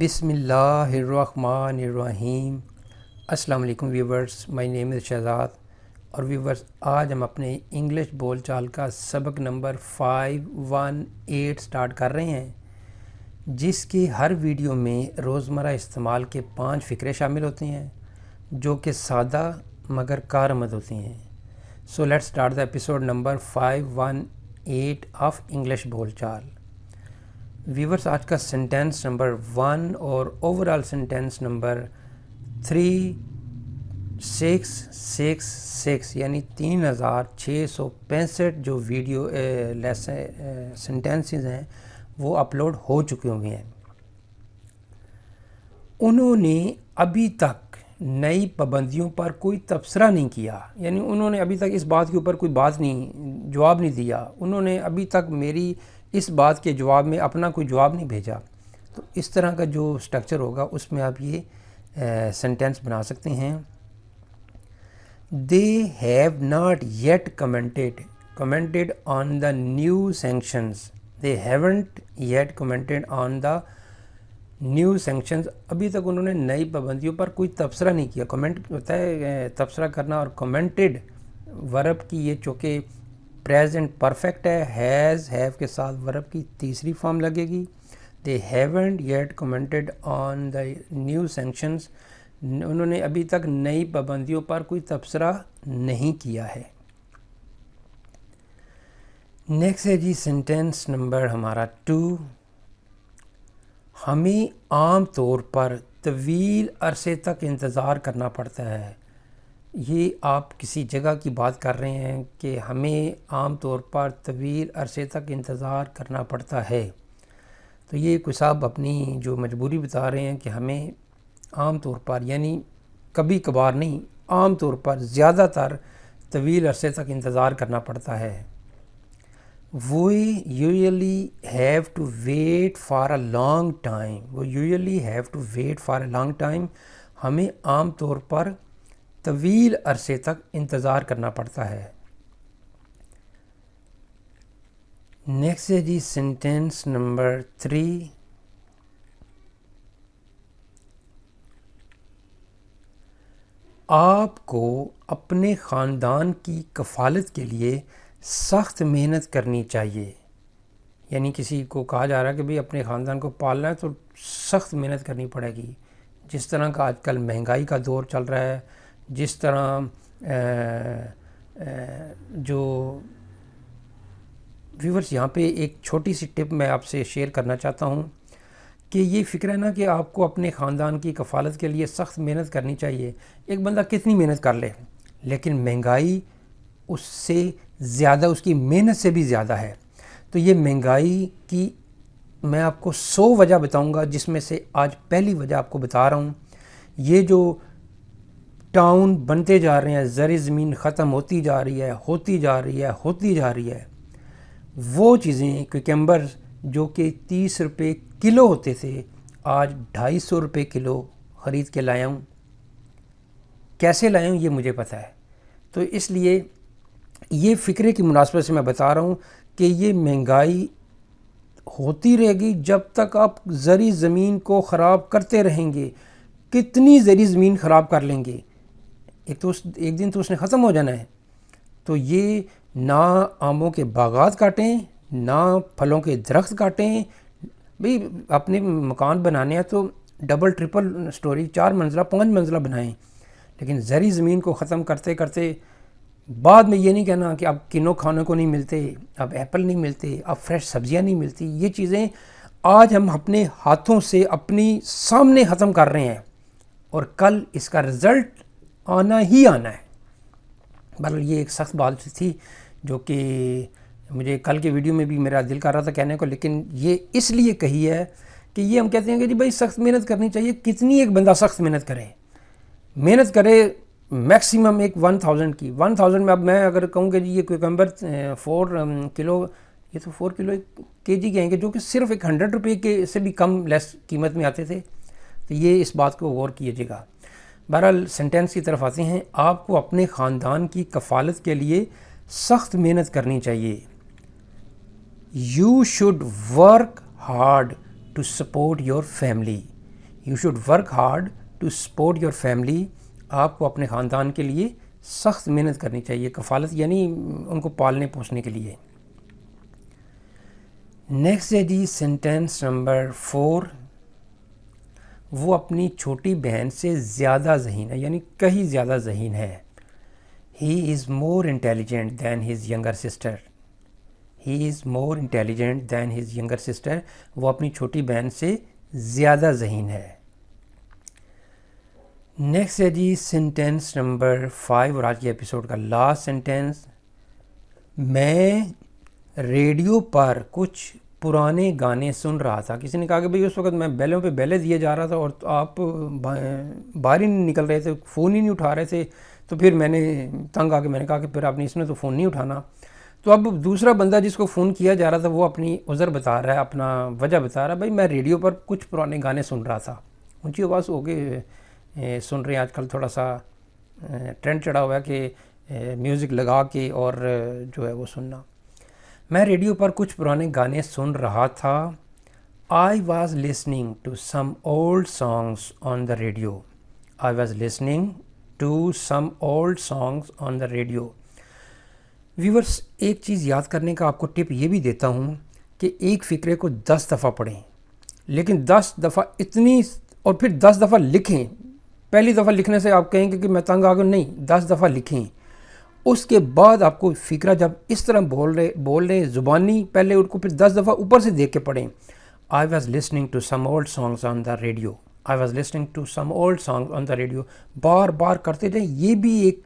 بسم اللہ الرحمن الرحیم۔ السلام علیکم ویورز، مائی نیم از شہزاد اور ویورز آج ہم اپنے انگلش بول چال کا سبق نمبر 518 سٹارٹ کر رہے ہیں، جس کی ہر ویڈیو میں روزمرہ استعمال کے 5 فقرے شامل ہوتے ہیں جو کہ سادہ مگر کارآمد ہوتے ہیں۔ So let's start the episode number 518 of English بول چال۔ ویورز آج کا سینٹینس نمبر 1 اور اوورال سینٹینس نمبر 3666 یعنی 3665 جو ویڈیو سینٹینسز ہیں وہ اپلوڈ ہو چکے ہوئے ہیں۔ انہوں نے ابھی تک نئی پابندیوں پر کوئی تبصرہ نہیں کیا، یعنی انہوں نے ابھی تک اس بات کے اوپر کوئی جواب نہیں دیا، انہوں نے ابھی تک میری اس بات کے جواب میں اپنا کوئی جواب نہیں بھیجا۔ تو اس طرح کا جو سٹرکچر ہوگا اس میں آپ یہ سینٹینس بنا سکتے ہیں۔ They have not yet commented on the new sanctions. They haven't yet commented on the new sanctions. ابھی تک انہوں نے نئی پابندیوں پر کوئی تبصرہ نہیں کیا۔ کمنٹ ہوتا ہے تبصرہ کرنا، اور commented ورب کی یہ چونکہ پریزنٹ پرفیکٹ ہے، ہیز ہیو کے ساتھ ورب کی تیسری فارم لگے گی۔ They haven't yet commented on the new sanctions. انہوں نے ابھی تک نئی پابندیوں پر کوئی تبصرہ نہیں کیا ہے۔ نیکسٹ ہے جی سینٹینس نمبر ہمارا 2۔ ہمیں عام طور پر طویل عرصے تک انتظار کرنا پڑتا ہے۔ یہ آپ کسی جگہ کی بات کر رہے ہیں کہ ہمیں عام طور پر طویل عرصے تک انتظار کرنا پڑتا ہے، تو یہ کوئی صاحب اپنی جو مجبوری بتا رہے ہیں کہ ہمیں عام طور پر یعنی کبھی کبھار نہیں، عام طور پر زیادہ تر طویل عرصے تک انتظار کرنا پڑتا ہے۔ We usually have to wait for a long time. We usually have to wait for a long time. ہمیں عام طور پر طویل عرصے تک انتظار کرنا پڑتا ہے۔ نیکسٹ ہے جی سینٹینس نمبر 3۔ آپ کو اپنے خاندان کی کفالت کے لیے سخت محنت کرنی چاہیے، یعنی کسی کو کہا جا رہا ہے کہ بھئی اپنے خاندان کو پالنا ہے تو سخت محنت کرنی پڑے گی۔ جس طرح کا آج کل مہنگائی کا دور چل رہا ہے، جس طرح جو ویورز یہاں پہ ایک چھوٹی سی ٹپ میں آپ سے شیئر کرنا چاہتا ہوں کہ یہ فکر ہے نا کہ آپ کو اپنے خاندان کی کفالت کے لیے سخت محنت کرنی چاہیے۔ ایک بندہ کتنی محنت کر لے، لیکن مہنگائی اس سے زیادہ، اس کی محنت سے بھی زیادہ ہے۔ تو یہ مہنگائی کی میں آپ کو 100 وجہ بتاؤں گا، جس میں سے آج پہلی وجہ آپ کو بتا رہا ہوں۔ یہ جو ٹاؤن بنتے جا رہے ہیں، زرعی زمین ختم ہوتی جا رہی ہے، ہوتی جا رہی ہے، وہ چیزیں کوکمبر جو کہ 30 روپے کلو ہوتے تھے آج 250 روپے کلو خرید کے لایا ہوں۔ کیسے لایا ہوں یہ مجھے پتہ ہے۔ تو اس لیے یہ فکرے کی مناسبت سے میں بتا رہا ہوں کہ یہ مہنگائی ہوتی رہے گی جب تک آپ زرعی زمین کو خراب کرتے رہیں گے۔ کتنی زرعی زمین خراب کر لیں گے، ایک دن تو اس نے ختم ہو جانا ہے۔ تو یہ نہ آموں کے باغات کاٹیں، نہ پھلوں کے درخت کاٹیں۔ بھئی اپنے مکان بنانے ہیں تو ڈبل ٹرپل سٹوری، 4 منزلہ 5 منزلہ بنائیں، لیکن زرعی زمین کو ختم کرتے کرتے بعد میں یہ نہیں کہنا کہ اب کنو کھانے کو نہیں ملتے، اب ایپل نہیں ملتے، اب فریش سبزیاں نہیں ملتی۔ یہ چیزیں آج ہم اپنے ہاتھوں سے اپنی سامنے ختم کر رہے ہیں، اور کل اس کا رزلٹ آنا ہی آنا ہے۔ بہرحال یہ ایک سخت بات تھی جو کہ مجھے کل کے ویڈیو میں بھی میرا دل کر رہا تھا کہنے کو، لیکن یہ اس لیے کہی ہے کہ یہ ہم کہتے ہیں کہ جی بھائی سخت محنت کرنی چاہیے۔ کتنی ایک بندہ سخت محنت کرے میکسیمم ایک 1000 کی 1000 میں۔ اب میں اگر کہوں کہ جی یہ کوکمبر 4 کلو، یہ تو 4 کلو کے جی کہیں گے، جو کہ صرف ایک 100 روپے کے سے بھی کم لیس قیمت میں آتے تھے۔ تو یہ اس بات کو غور کیجیے گا۔ بہرحال سینٹینس کی طرف آتے ہیں۔ آپ کو اپنے خاندان کی کفالت کے لیے سخت محنت کرنی چاہیے۔ You should work hard to support your family. You should work hard to support your family. آپ کو اپنے خاندان کے لیے سخت محنت کرنی چاہیے. کفالت یعنی ان کو پالنے پوسنے کے لیے. نیکسٹ ہے جی سینٹینس نمبر 4. وہ اپنی چھوٹی بہن سے زیادہ ذہین ہے, یعنی کہیں زیادہ ذہین ہے. ہی از مور انٹیلیجنٹ دین ہز ینگر سسٹر. ہی از مور انٹیلیجنٹ دین ہز ینگر سسٹر. وہ اپنی چھوٹی بہن سے زیادہ ذہین ہے. نیکسٹ ہے جی سینٹینس نمبر 5 اور آج کے ایپیسوڈ کا لاسٹ سینٹینس. میں ریڈیو پر کچھ پرانے گانے سن رہا تھا. کسی نے کہا کہ بھئی اس وقت میں بیلوں پہ بیلے دیے جا رہا تھا اور آپ باہر ہی نہیں نکل رہے تھے, فون ہی نہیں اٹھا رہے تھے. تو پھر میں نے تنگ آ کے میں نے کہا کہ پھر آپ نے اس میں تو فون نہیں اٹھانا. تو اب دوسرا بندہ جس کو فون کیا جا رہا تھا وہ اپنی عذر بتا رہا ہے, اپنا وجہ بتا رہا ہے, بھائی میں ریڈیو پر کچھ پرانے گانے سن رہا تھا. اونچی آواز ہو کے سن رہے ہیں. آج کل تھوڑا سا ٹرینڈ چڑھا ہوا ہے کہ میوزک لگا کے اور جو ہے وہ سننا. میں ریڈیو پر کچھ پرانے گانے سن رہا تھا. I was listening to some old songs on the radio. I was listening to some old songs on the radio. Viewers, ایک چیز یاد کرنے کا آپ کو ٹپ یہ بھی دیتا ہوں کہ ایک فقرے کو 10 دفعہ پڑھیں, لیکن 10 دفعہ اتنی اور پھر 10 دفعہ لکھیں. پہلی دفعہ لکھنے سے آپ کہیں گے کہ میں تنگ آ گیا, نہیں, 10 دفعہ لکھیں. اس کے بعد آپ کو فقرہ جب اس طرح بول رہے زبانی, پہلے ان کو پھر 10 دفعہ اوپر سے دیکھ کے پڑھیں. I was listening to some old songs on the radio. I was listening to some old songs on the radio. بار بار کرتے جائیں. یہ بھی ایک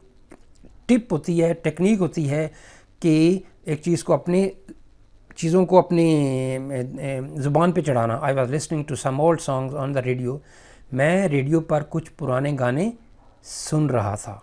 ٹپ ہوتی ہے, ٹیکنیک ہوتی ہے کہ ایک چیزوں کو اپنے زبان پہ چڑھانا. I was listening to some old songs on the radio. میں ریڈیو پر کچھ پرانے گانے سن رہا تھا.